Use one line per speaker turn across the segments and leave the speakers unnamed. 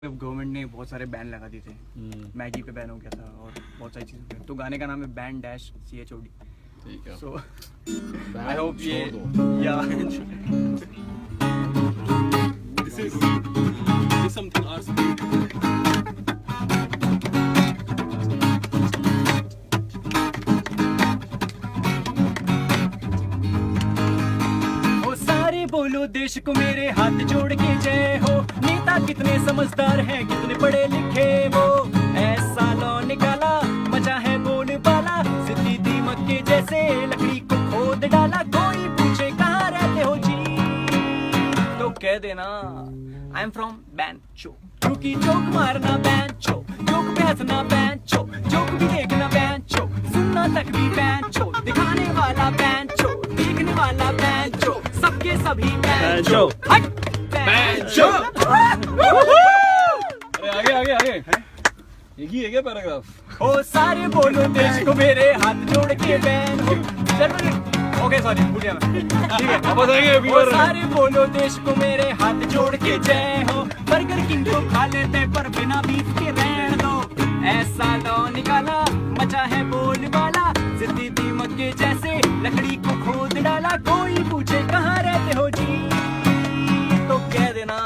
Government ने बहुत सारे बैन लगा दिए थे। मैगी पे बैन हो गया था और बहुत सारी चीज़ों पे। तो गाने का नाम है बैन डैश CHOD।
ठीक है।
सो आई होप ये या
This is something ours.
ओ सारे बोलो देश को मेरे हाथ जोड़ के जय हो। नेता कितने समझदार हैं, कितने पढ़े लिखे वो। ऐसा लौ निकाला, मचा है बोलबाला। सिद्धि दीमक के जैसे लकड़ी को खोद डाला। कोई पूछे कहाँ रहते हो जी, तो कह देना आई एम फ्रॉम बैंचो। क्योंकि जोक मारना बैंचो, जोक पे हंसना बैंचो, जोक भी देखना बैंचो, सुनना तक भी बैंचो, दिखाने वाला बैंचो, देखने वाला बैंचो, सबके सभी बैंचो। हट बैंचो।
अरे आगे आगे आगे एक ही है क्या पैराग्राफ?
ओ सारे बोलो देश को मेरे हाथ जोड़ के बैन हो। ओके सॉरी भूल गया मैं। ठीक है
अब बताएंगे अभी।
ओ सारे बोलो देश को मेरे हाथ जोड़ के जय हो। बर्गर किंग को खा लेते पर बिना बीफ के रहने दो। ऐसा लौ निकाला, मचा है बोलबाला। सिद्धि दीमक के जैसे लकड़ी को खोद डाला। कोई पूछे कहाँ रहते हो जी, तो कह देना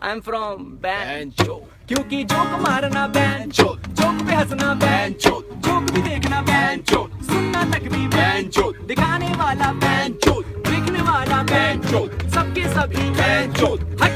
आई एम फ्रॉम बैंचो। क्योंकि जोक मारना बैंचो, जोक पे हंसना बैंचो, जोक भी देखना बैंचो, सुनना तक भी बैंचो, दिखाने वाला बैंचो, देखने वाला बैंचो, सबके सभी बैंचो। हट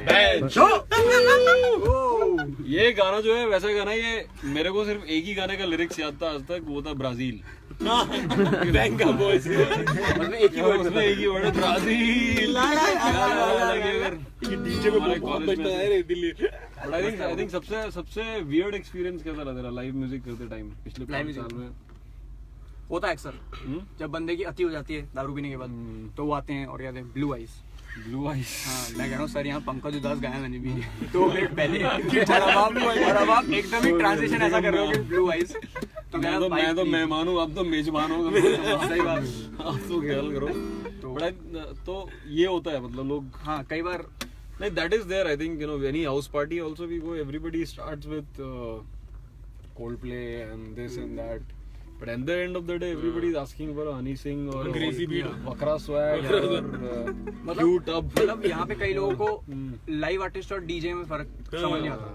बैंचो। ये गाना जो है वैसा गाना, ये मेरे को सिर्फ एक ही गाने का लिरिक्स याद था आज तक, वो था ब्राजील।
Bang का voice.
उसमें एक ही वर्ड है ब्राजील।
ये DJ पे बहुत बजता है रे दिल्ली।
But I think सबसे weird experience कैसा रहा तेरा लाइव म्यूजिक करते टाइम पिछले 5 साल में?
होता है अक्सर जब बंदे की अति हो जाती है दारू पीने के बाद, तो वो आते हैं और कहते हैं ब्लू आइज।
Blue eyes.
हाँ मैं कह रहा हूँ सर, यहाँ पंकज उदास गाया मैंने भी 2 मिनट पहले। और अब आप एकदम ही ट्रांजिशन ऐसा कर रहे हो कि ब्लू आइज। तो
मैं तो मेहमान हूँ, अब तो मेजबान हूँ।
सही बात।
आप तो ख्याल करो। तो ये होता है मतलब लोग,
हाँ कई बार
नहीं that is there. I think any house party also we go, everybody starts with Coldplay and this and that. But at the end of the day, everybody is asking for a Honey Singh or
Crazy beat,
Vakra Swag or Cute Up.
मतलब यहाँ पे कई लोगों को live artist और DJ में फर्क समझ नहीं आता।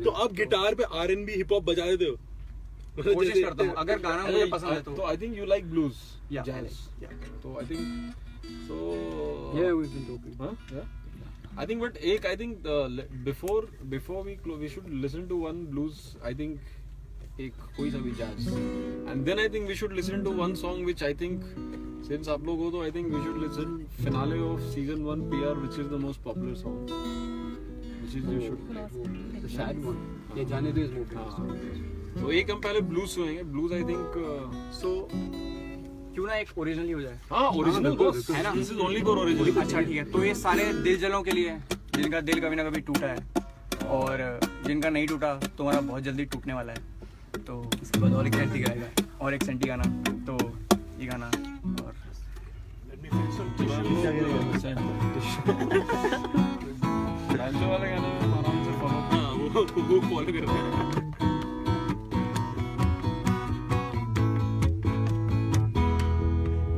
तो आप गिटार पे R&B हिप हॉप बजा देते हो?
कोशिश करता हूँ अगर गाना मुझे पसंद है तो।
I think you like blues,
Yeah,
jazz.
yeah.
So I think so.
Yeah, we've been talking.
Huh? Yeah. I think but I think before we should listen to one blues. I think एक कोई सा भी jazz, and then I think we should listen to one song which I think since आप लोग हो तो I think we should listen finale of season 1 PR, which is the most popular song, which is you should
The sad one. ये जाने दो इस movie में।
हाँ। तो एक हम पहले blues सुनेंगे। blues I think
So क्यों ना एक ओरिजिनल हो जाए।
हाँ original
है ना?
this is only for original।
अच्छा ठीक है, तो ये सारे दिल जलों के लिए जिनका दिल कभी ना कभी टूटा है और जिनका नहीं टूटा तुम्हारा बहुत जल्दी टूटने वाला है। तो इसके बाद और एक सेंटी गाएगा और एक सेंटी गाना, तो ये गाना और
बैंचो वाले गाने में आराम से follow।
वो फॉलो करते हैं।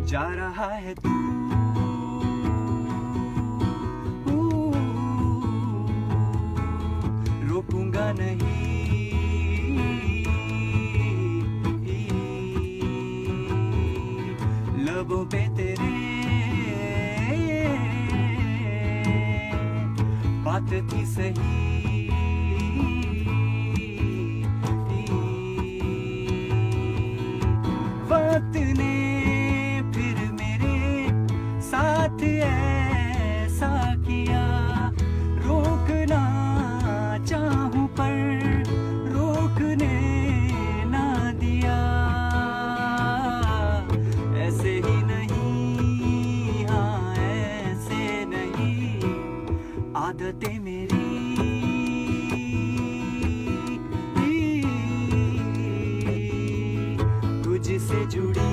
जा रहा है तू रोकूंगा नहीं, लबों पे तेरे बात थी सही। वक्त ने फिर मेरे साथ ऐसा किया, रोकना चाहूं पर रोकने ना दिया। ऐसे ही नहीं, हाँ ऐसे नहीं, आदतें मेरी तुझसे जुड़ी।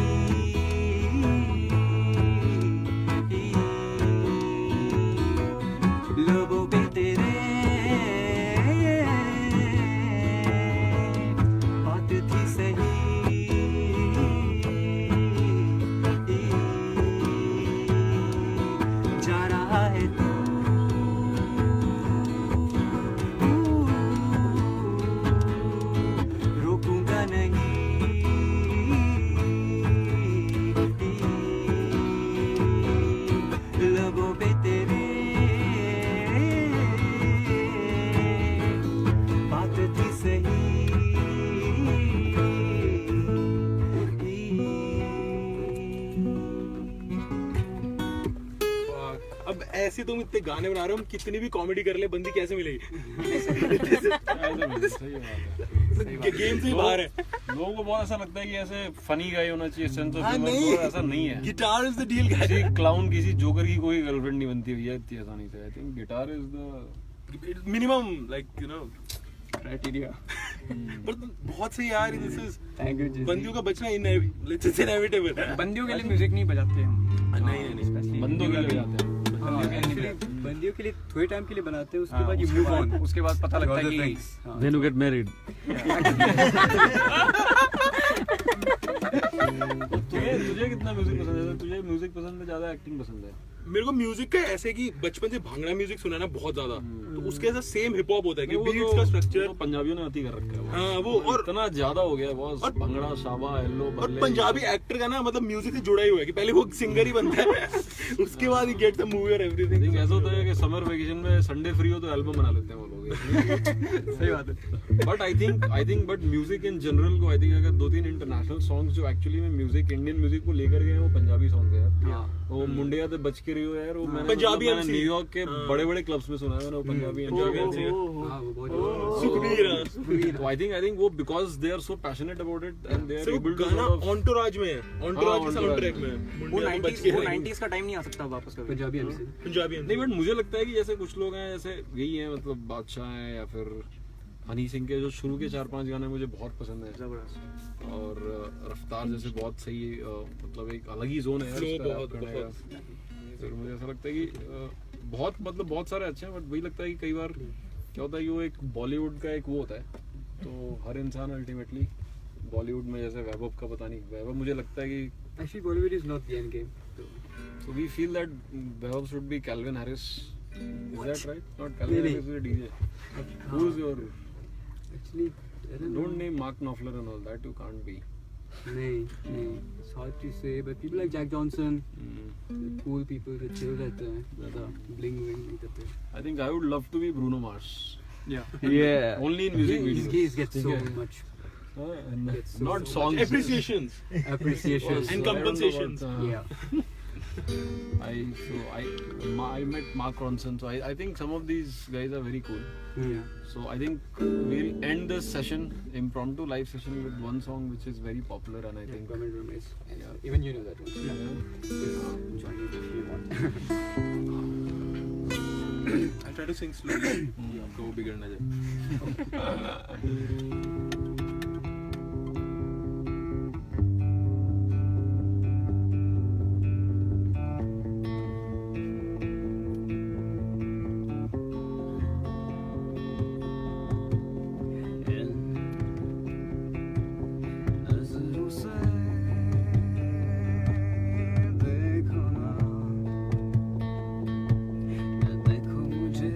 तुम इतने गाने बना रहे हो, हम कितनी भी कॉमेडी कर ले, बंदी कैसे मिलेगी? गेम से ही बाहर है।
लोगों को बहुत ऐसा लगता है कि ऐसे फनी गाय होना चाहिए, सेंस ऑफ
हाँ,
ह्यूमर,
नहीं।
तो ऐसा नहीं है।
गिटार इज द डील
किसी क्लाउन, किसी जोकर की कोई गर्लफ्रेंड नहीं बनती भैया इतनी आसानी से। I think guitar is the
minimum like you know
criteria.
पर बहुत सही यार, दिस इज
थैंक यू जी।
बंदियों का बचना इनएविटेबल।
बंदियों के लिए म्यूजिक नहीं बजाते हम।
नहीं
बंदों के लिए जाते हैं।
बंदियों के लिए थोड़े टाइम के लिए बनाते हैं, उसके बाद यू मूव ऑन, उसके बाद पता लगता है कि
Then you get married. तुझे कितना म्यूजिक पसंद है? तुझे म्यूजिक पसंद है ज्यादा, एक्टिंग पसंद है?
मेरे को म्यूजिक का ऐसे कि बचपन से भांगड़ा म्यूजिक सुना ना बहुत ज्यादा, तो उसके ऐसा सेम हिप हॉप होता है कि बीट्स का स्ट्रक्चर
पंजाबियों ने अति कर रखा है।
हाँ वो, और
इतना ज्यादा हो गया है बॉस, भंगड़ा, शाबा, हेलो,
और पंजाबी एक्टर का ना मतलब म्यूजिक से जुड़ा ही हुआ है कि पहले वो सिंगर ही बनता है, उसके बाद ही गेट द मूवी और एवरीथिंग।
ऐसा होता है कि समर वेकेशन में संडे फ्री हो तो एल्बम बना लेते हैं वो लोग।
सही बात है।
But I think but music in general को, आई थिंक अगर 2-3 इंटरनेशनल सॉन्ग्स जो एक्चुअली में म्यूजिक, इंडियन म्यूजिक को लेकर गए हैं, वो पंजाबी सॉन्ग है यार। वो मुंडिया ते बच के रही हो यार, वो मैंने
पंजाबी MC
न्यूयॉर्क के बड़े-बड़े क्लब्स में सुना है मैंने, वो पंजाबी MC।
हाँ वो बहुत
सुखबीर
तो आई थिंक वो because they are so passionate about it and they are
सिर्फ
एबल टू
गाना ऑन्टोराज में है, ऑन्टोराज के साउंड ट्रैक में
वो 90s का टाइम नहीं आ सकता वापस कभी।
पंजाबी MC।
पंजाबी
नहीं, बट मुझे लगता है कि जैसे कुछ लोग हैं, जैसे यही हैं, मतलब बादशाह हैं या फिर हनी सिंह के जो शुरू के 4-5 गाने मुझे बहुत पसंद है,
जबरदस्त।
और रफ्तार जैसे बहुत सही, मतलब एक अलग ही जोन है यार
Flow
उसका
बहुत-
rap करने का। फिर मुझे ऐसा लगता है कि बहुत सारे अच्छे हैं, बट वही लगता है कि कई बार क्या होता है कि वो एक बॉलीवुड का एक वो होता है, तो हर इंसान अल्टीमेटली बॉलीवुड में, जैसे वैभव का पता नहीं, वैभव मुझे लगता है कि
Actually, Bollywood is not the end game.
so we feel that Wahab should be Calvin Harris. Is that right? Not Calvin
Really?
Harris is a DJ. Who is your?
Actually, I don't know.
Don't name Mark Knopfler and all that. You can't be.
नहीं, it's hard to say, but people like Jack Johnson, the cool people that chill रहते हैं, ज़्यादा bling नहीं करते।
I think I would love to be Bruno Mars.
Yeah.
Only in music videos.
He gets so much
And
Gets so
not
much
songs.
appreciations
appreciation.
and compensations.
Yeah.
I met Mark Ronson, so I think some of these guys are very cool.
Yeah.
So I think we'll end this session, impromptu live session, with one song which is very popular, and I think
Government Room is. Even you know that one. Join it if you want.
I'll try to sing slowly तो वो बिगड़ ना जाए।
नज़रों से देखो ना, देखो मुझे,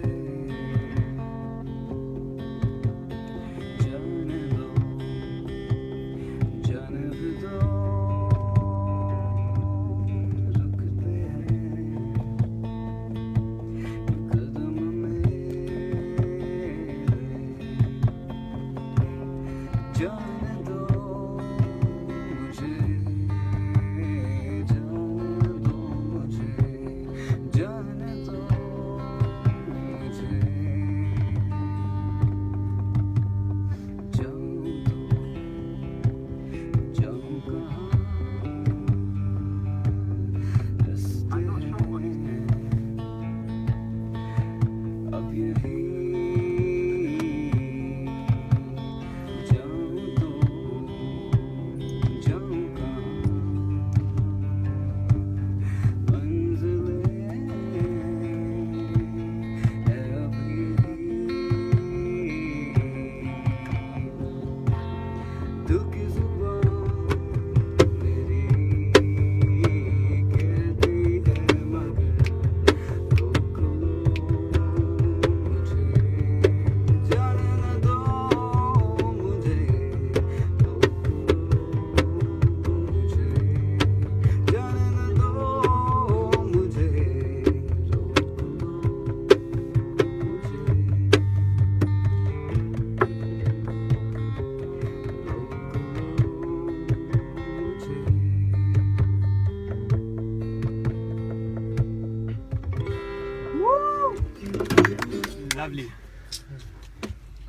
जाने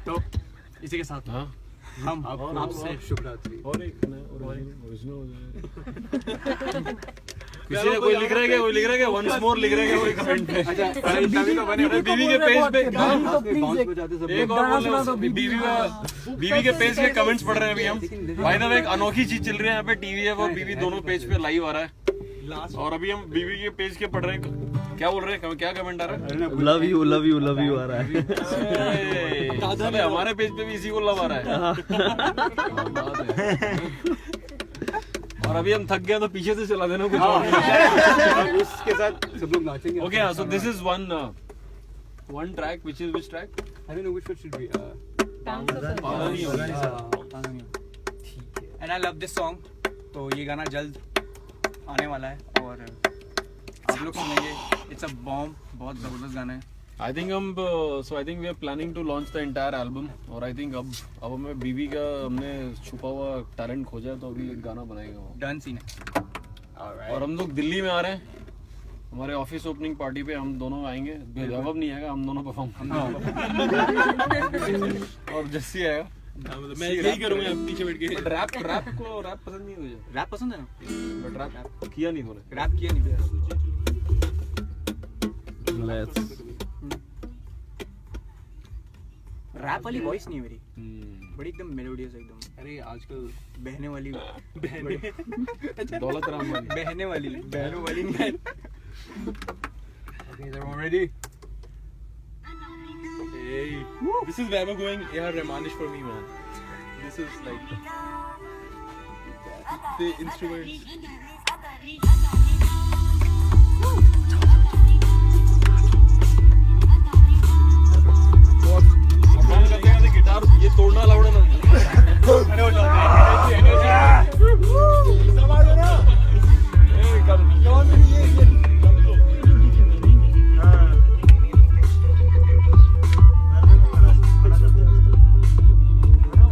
तो इसी के साथ
हाँ
हम आपसे शुभ रात्रि।
और एक ओरिजिनल हो जाए। किसी ने कोई लिख रहा है क्या? कोई लिख रहा है क्या? वंस मोर लिख रहा है क्या? कोई कमेंट पे?
तभी तो बने
बीवी के पेज पे
एक
एक और बोलो। बीवी के पेज के कमेंट्स पढ़ रहे हैं अभी हम। भाई साहब एक अनोखी चीज चल रही है यहाँ पे, टीवी है वो बीवी दोनों पेज पे लाइव आ रहा है। और अभी हम बीवी के पेज के पढ़ रहे हैं। क्या बोल रहे हैं? क्या कमेंट आ रहा है?
लव यू आ रहा है।
साले हमारे पेज पे भी इसी को लव आ रहा है। और अभी हम थक गए तो पीछे से चला देना कुछ और।
उसके साथ सब लोग नाचेंगे।
Okay, so this is one track, which is which track?
I don't know which one should be.
And I love this song. तो ये गाना जल्द आने वाला है और आप लोग सुनेंगे। इट्स अ बॉम्ब, बहुत जबरदस्त गाना है।
I think we are planning to launch the entire album और I think अब हमें बीवी का हमने छुपा हुआ टैलेंट खोजा है तो अभी एक गाना बनाएगा वो।
डन सीन है।
और हम लोग दिल्ली में आ रहे हैं, हमारे ऑफिस ओपनिंग पार्टी पे हम दोनों आएंगे। वैभव नहीं आएगा, हम दोनों परफॉर्म और जस्सी आएगा।
मैं यही करूंगा पीछे बैठ के।
रैप पसंद नहीं मुझे।
रैप पसंद है ना?
बट रैप किया नहीं तूने।
रैप किया नहीं। रैप वाली वॉइस नहीं है मेरी, बड़ी एकदम मेलोडियस एकदम।
अरे आजकल
बहने वाली
दौलत राम वाली।
बहने वाली बहनों वाली नहीं। Okay, they're all ready.
Hey, this is where we're going. Yeah, Rahmanish for me, man. This is like the instruments.
Guitar ये तोड़ना लाउड ना।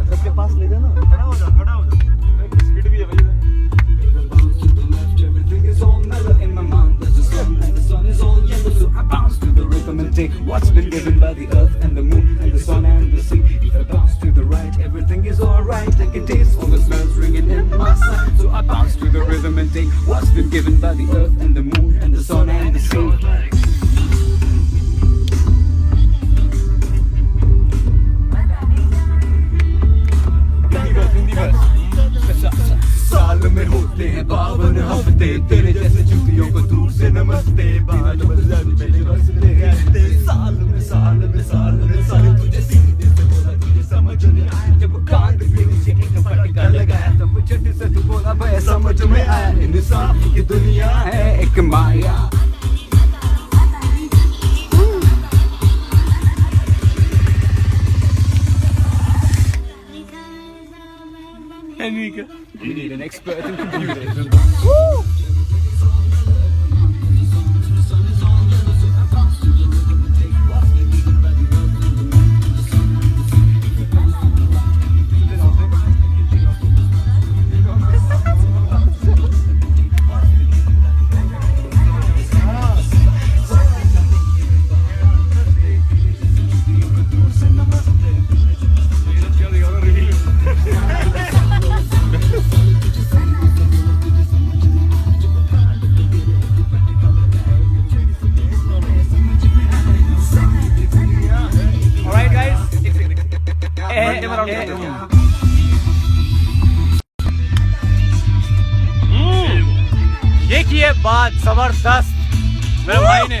सबके पास ले जाना। खड़ा हो जा।
बिस्किट भी है भाई।
What's been given by the earth and the moon and the sun and the sea. If I bounce to the right, everything is alright. I can taste all the smells ringing in my side. So I bounce to the rhythm and take what's been given by the earth and the moon and the sun and the sea. साल में होते हैं 52 हफ्ते, तेरे जैसे जुतियों को दूर से नमस्ते। साल तुझे सीधे से बोला, तुझे समझ नहीं आया। जब कान के नीचे एक फटका लगाया तब झट से तू बोला भाई समझ में आया। इंसान की दुनिया है एक माया।
Enrique.
We need an expert in computers.
ये की है बात जबरदस्त मेरे भाई ने।